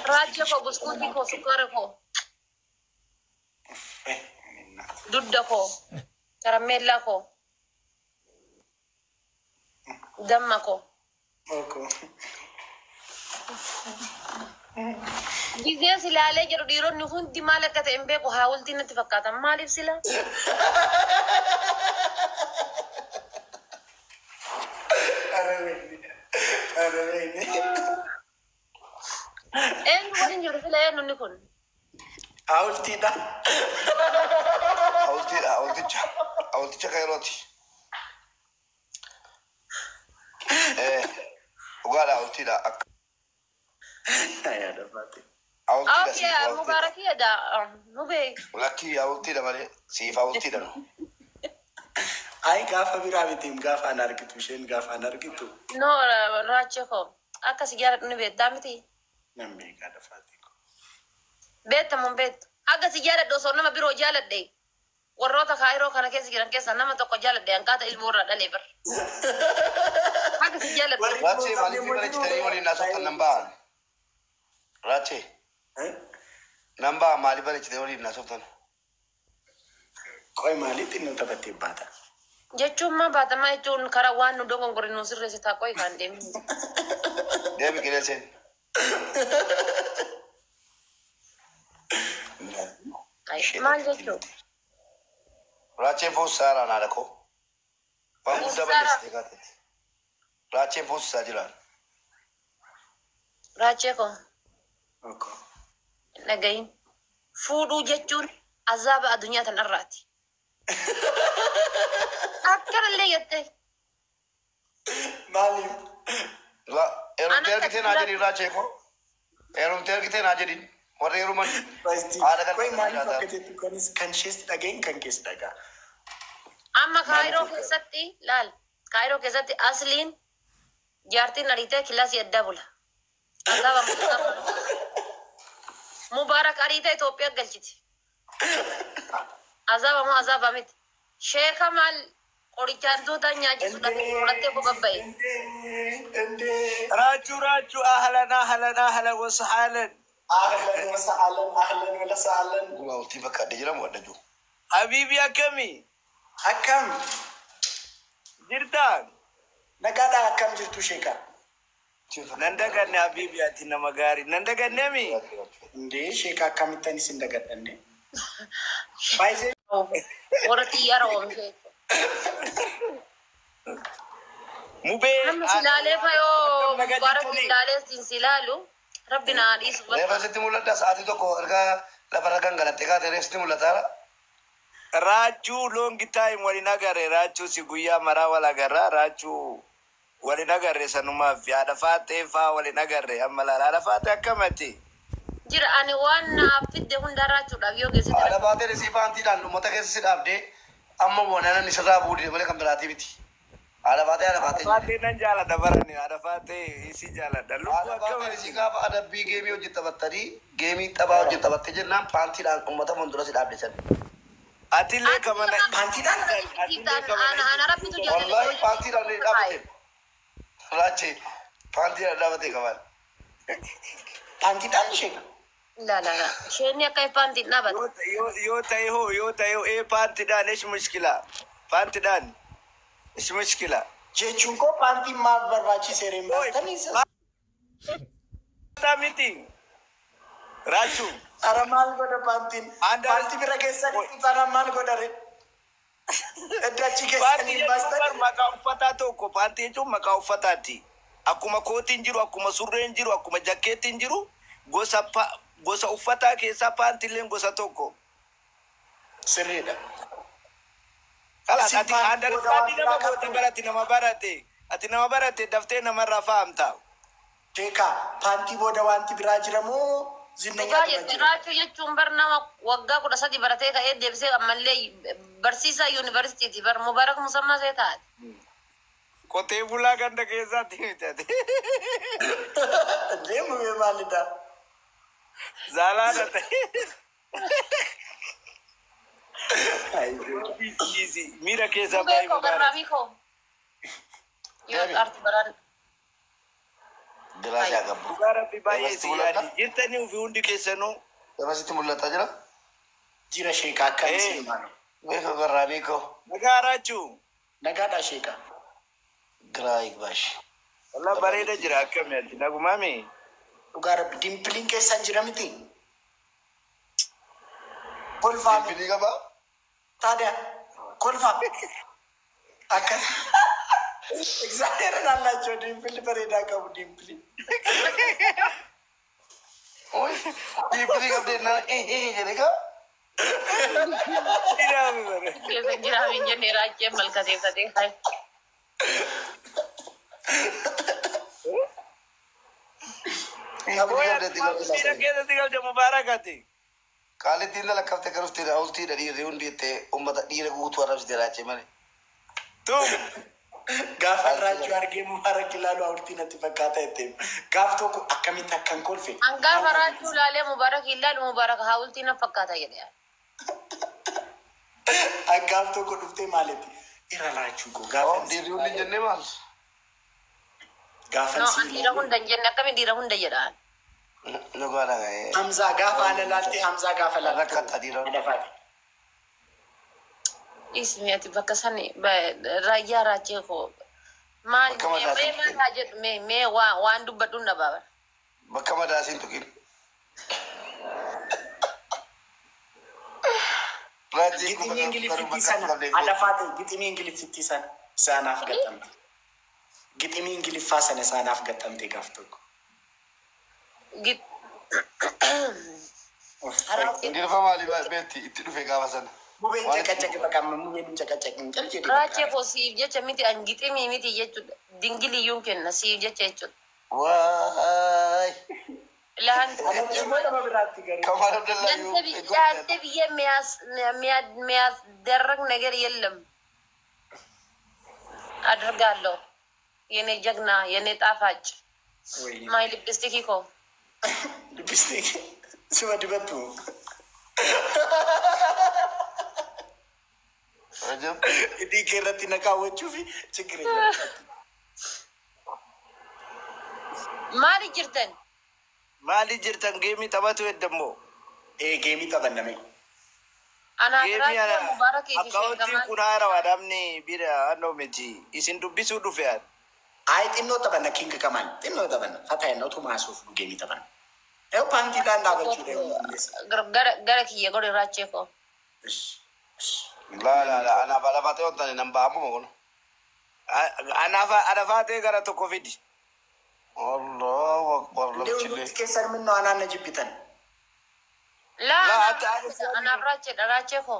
Racha ko buskuti ko sukara ko. Dudda ko. Karamella ko. Damma ko. Gizee silaalee jiru dhiironni hundi maal akka ta'e hin beeku haawultii natti fakkaata. Maaliif sila? Eenyu waliin jiru fila eenyunni kun? Haawultiidha. Haawulticha Kairooti. Dhugaadha haawultiidha. Okay, Mubarakii ada. Nubee. Lakkii haawultiidha malee siif haawultiidha no. Ay gaafa biraa mitiim gaafa an argitu isheen gaafa an argitu. No racha ko. Akka si jaaladhu ni beektaa miti. Nan beekaa dafaati ko. Beekta mun beektu. Akka si jaaladhu osoo nama biroo jaaladhe. Warroota Kaayiroo kana keessa jiran keessa nama tokko jaaladhe hanqaata ilmoo irraa dhalee bar. Akka si jaaladhu. Raachee maaliif mana jitanii waliin naasoftan nan ba'an? Raachee. Nan ba'an maaliif mana jitanii waliin naasoftan? Qoy maalitti nu taphattee baata? Jechuun maa baatamaa jechuun karaa waan nu dogongore nu sirreesse taa qoy kan deemu. Deemi qilleenseen. Maal jechuun? Raacheen foosisaa irraa naadha koo. Waan guddaa balleessitee kaatee. Raacheen foosisaa jiraan. Raachee koo. Dhagayin. Fuudhuu jechuun azaaba addunyaa tanarraati. Akkanallee jettee. Maaliif? Eerumtee argitee naa jedhin raachee koo. Eerumtee argitee naa jedhin. Warra eeruman. Qoy maaliif akka jettu kan isheesti dhagayin kan keessa dhagaa. Amma Kaayiroo keessatti laal. Kaayiroo keessatti asliin jaartiin ariitee kilaasii addaa bula. Azaaba Mubaarak ariitee Itoophiyaa galchiti. Azaaba moo azaaba miti. Sheeka maal qorichaan tuuta nyaachisu dhattee ko babbaye. Raachuu ahlan wasahlan. Ahlan wasahlan. Guma ultii bakka adda jiramu adda jiru. Habibi akkamii? Akkam jirtaan? nagaadha akkam jirtu sheeka? Nan daganne Habibi ati nama gaarii. Nan daganne mi? Ndee sheeka akkamittan isin dagadhanne? Baay'ee Warra xiyyaara oomishee. Mubee. Namni silaalee fayoo Mubaarak silaalee silaalu Rabbina adiisu. Reefa sitti mul'ata sa'aatii tokko erga lafarra gangalattee kaatee reefsitti mul'ataara. Raachuu long time waliin agarre raachuu si guyyaa maraa wal agarra raachuu waliin agarre sanumaaf yaada faatee faa waliin agarre amma laala faatee akkamatti jira ani waan fidde hunda raachuudhaaf yoo geessite haadha faatee isii faantiidhaan uummata keessa si dhaabdee amma boonaan isirraa buudee malee kan biraatii miti. Haadha faatee nan jaalladha barani haadha faatee isii jaalladha lubbuu akkamatti isii gaafa adabbii geemii hojjetabattanii geemii taphaa hojjetabattee jennaan faantiidhaan uummata fuuldura si dhaabdesan. Atile kamana Pantiidhaan ana rabbitu jaalladha. Wallahi faantiidhaan ni dhaabate. Raachee faantiidhaan dhaabate qaban. Pantiidhaan sheeka? La. Isheen akka paantiin dhaabate. yoo ta'e paantiidhaan ish mushkila paantiidhaan ish mushkila jechuun koo pantiin maal barbaachisee reen baatanii miti raachuu ara maal godha pantiin? Pantii bira keessanii tsara maal godha reen? Eddachi keessanii baastanii? maqaa uffataa tokko paantii jechuun maqaa uffataati. Akkuma kootiin jiru, akkuma surreen jiru, akkuma jakkeettiin jiru gosa uffataa keessaa paantiileen gosa tokko. Sirriidha. Ati andarsaanii nama goota barate nama barate. Ati nama barate daftee namarraa fahamta. Sheeka pantii booda wanti biraa jiramoo zinnanya Dhugaa raachuu jechuun bar nama waggaa 13 baratee ka'ee deebisee ammallee barsiisaa yuunivarsiitiiti bar Mubaarak Musammaa see taate. Qotee bulaa ganda keessaatti mitate. deemu mee maalidha? Zaalaadha ta'e. Miira keessa baay'ee Mubaarak garraamii koo. Yoo arti baraan. Diraacha gabu. Dhugaa rabbi baay'ee si yaaddi. Jirtanii ofii hundi keessanuu. Dabasitti mul'ata jira. Jira sheekaa akkamitti maanu. Beeko garraa beeko. Nagaa raachuu. Nagaadhaa sheekaa. Giraa igbash. Wallah bareeda jira akkamii ati nagumaami. Dhugaa rabbi dimpiliin keessan jira miti. Kolfaa. Dimpilii qaba. Taada kolfaa. Akkas. Exaggeran allaachoo dimpili bareedaa qabu dimpili. Oy, dimpilii qabdee naa jedhe kaa. Keessa jiraamiin jennee raachee malkateeffatee kaaye. Keessatti galcha mubaarakati. Qaalittiin lakkaftee garuftii raawustii dhiirri hundi jettee uummata dhiira guutuu arrabsitee raachee malee. Gaafa raachuu argee mubaarak ilaalu hawultii natti fakkaata jettee. Gaaf tokko akkamitti akkan kolfe. An gaafa raachuu ilaalee mubaarak ilaalu mubaarak hawultii na fakkaata jedhee. Gaaf tokko dhuftee maalitti irra raachuu koo gaafa. Dhiirri hundi jennee maal? Gaafa No, an dhiira hunda hin jenne akkamiin dhiira hunda jedhaan. Dhugaadha ga'ee. Hamzaa gaafa ana laaltee Hamzaa gaafa laaltee. Rakkata dhiira hunda. Ismi ati bakka sani raayyaa raachee koo. Maal mee maal haa jedhu mee waan dubbadhu na baaba. Bakka madaasiin tuqin. Giximii Ingiliffitti sana alafaate giximii Ingiliffitti sana isaanaaf gatamte. Giximii Ingiliffaa sana isaanaaf gatamte gaaf tokko. Ingiliffa maali beetti itti dhufe gaafa sana. Mubeen caqacaqe bakka mubeen caqacaqe hin caljedhe. Raachee koo siif jecha miti an giximii miti jechuudha. Dingiliyyuun kenna siif jecha jechuudha. Waay. Lahan Kamal Abdullahi. Yante biye የሚያስደረግ ነገር የለም አድርጋለሁ። የኔ ጀግና የኔ ጣፋጭ ማይ ሊፕስቲክ እኮ ሊፕስቲክ ሲወድበቱ Rajab. Idi kerati nakaawwachuu fi ችግር የለም። ማሊ ጅርተን Maali jirtan geemii taphatu eddamoo. Geemii taphanname. Ana raachee mubaarak Akkaawwantiin kun haarawaa dhaabni bira annoo miti isin dubbisuu dhufean. Ayi xinnoo taphanna kinga kamaan xinnoo taphanna fatayina utuma haasuuf geemii taphanna. Yoo paantiidhaan dhaabachuu deemu. gara kiyya godhe raachee koo. La ana bala baatee wantoonni nan ba'amu kun. Anafaatee gara tokko fidi. Allahu akbar Deewuutti keessan minnoo anaan na jibbitan. Anaaf raachee koo.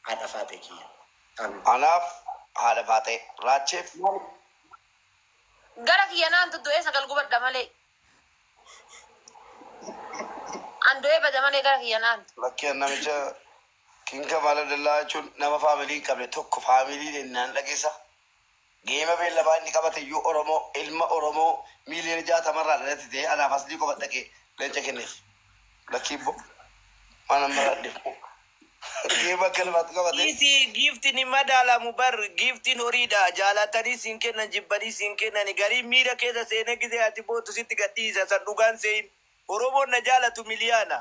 Haadha faatee kiyya. Anaaf haadha baatee raacheef. Gara kiyya naan tuttu'ee sagal gubadha malee. An du'ee bada malee gara kiyya naan. Lakkeen namicha kinka Kamal Abdullahi jechuun nama faamilii qabne tokko faamilii jennaan dhageessa. Geema beellamaa inni qabate iyyuu Oromoo ilma Oromoo miiliyoona 60 dhalate ta'e anaaf asii qofa dhaqee leenca kenneef. Lakkiibbo mana maradhe. Geema galmaatu qabate. Isi giiftiin hin madaalamu bar giiftiin horiidha jaalatanii siin kennan jibbanii siin kennan garii miira keessa seenee gisee ati bootu sitti gadhiisa san dhugaan seen Oromoon na jaalatu miliyaana.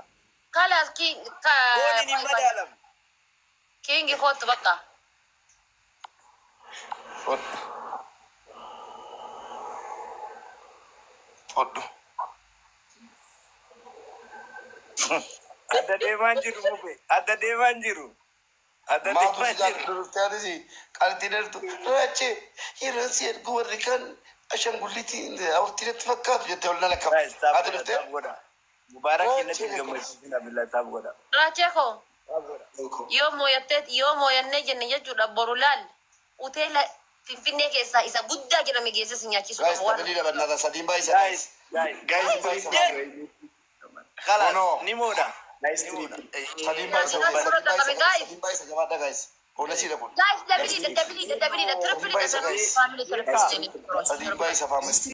Kalaas Kooniin hin madaalamu. kiingi kootu bakka. Fodhu. Adda deemaan jiru mube. Adda deemaan jiru. Adda Maatu deemaan si jaatu jiru. dhuftee adisi qaalitti dheertu. Raachee yeroo si ergu warri kan ashangulliitiin awurtiitti fakkaatu jettee ol nala qaba. Ati dhuftee? Mubaarak kennatti gammachiisina billataaf godha. Raachee koo. Yoo mooyannee jenne jechuudha boru laal uteela Finfinnee keessaa isa guddaa jedhame geesses nyaachisu Guys, qabu. tabili dabanata sadiin baay'isa. Guys, Kalas, ni mooda. Sadiin baay'isa. Sadiin baay'isa jabaadha guys. Hona siidha kun. Guys, dabili, trippili, Sadiin baay'isa faamilii.